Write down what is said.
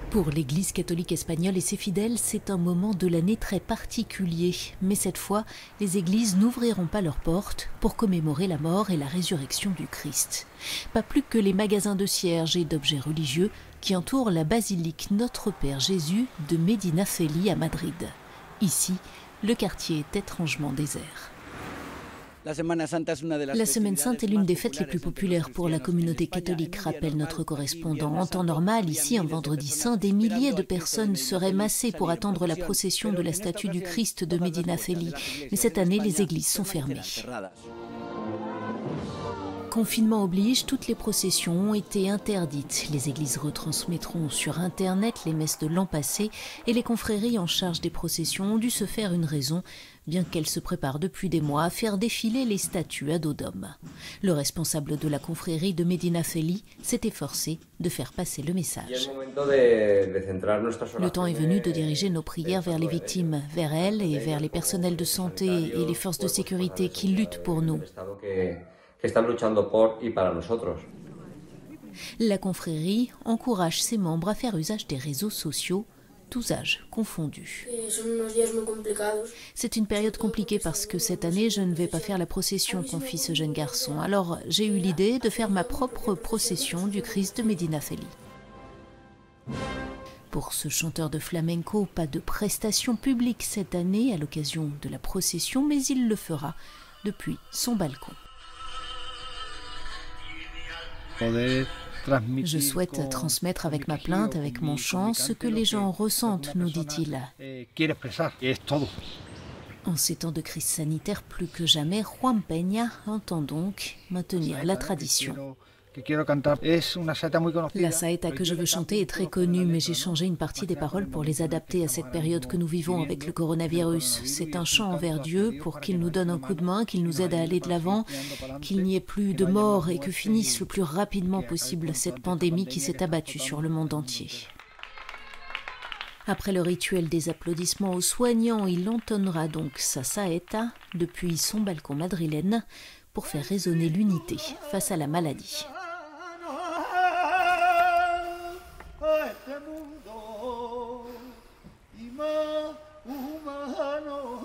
Pour l'Église catholique espagnole et ses fidèles, c'est un moment de l'année très particulier. Mais cette fois, les églises n'ouvriront pas leurs portes pour commémorer la mort et la résurrection du Christ. Pas plus que les magasins de cierges et d'objets religieux qui entourent la basilique Notre-Père Jésus de Medinaceli à Madrid. Ici, le quartier est étrangement désert. La Semaine Sainte est l'une des fêtes les plus populaires pour la communauté catholique, rappelle notre correspondant. En temps normal, ici, un vendredi saint, des milliers de personnes seraient massées pour attendre la procession de la statue du Christ de Medinaceli. Mais cette année, les églises sont fermées. Confinement oblige, toutes les processions ont été interdites. Les églises retransmettront sur Internet les messes de l'an passé et les confréries en charge des processions ont dû se faire une raison, bien qu'elles se préparent depuis des mois à faire défiler les statues à dos d'homme. Le responsable de la confrérie de Medinaceli s'est efforcé de faire passer le message. Le temps est venu de diriger nos prières vers les victimes, vers elles et vers les personnels de santé et les forces de sécurité qui luttent pour nous. La confrérie encourage ses membres à faire usage des réseaux sociaux, tous âges confondus. C'est une période compliquée parce que cette année, je ne vais pas faire la procession, confie ce jeune garçon. Alors, j'ai eu l'idée de faire ma propre procession du Christ de Medinaceli. Pour ce chanteur de flamenco, pas de prestation publique cette année à l'occasion de la procession, mais il le fera depuis son balcon. Je souhaite transmettre avec ma plainte, avec mon chant, ce que les gens ressentent, nous dit-il. En ces temps de crise sanitaire, plus que jamais, Juan Peña entend donc maintenir la tradition. La saeta que je veux chanter est très connue, mais j'ai changé une partie des paroles pour les adapter à cette période que nous vivons avec le coronavirus. C'est un chant envers Dieu pour qu'il nous donne un coup de main, qu'il nous aide à aller de l'avant, qu'il n'y ait plus de morts et que finisse le plus rapidement possible cette pandémie qui s'est abattue sur le monde entier. Après le rituel des applaudissements aux soignants, il entonnera donc sa saeta depuis son balcon madrilène pour faire résonner l'unité face à la maladie. Este mundo y más humano.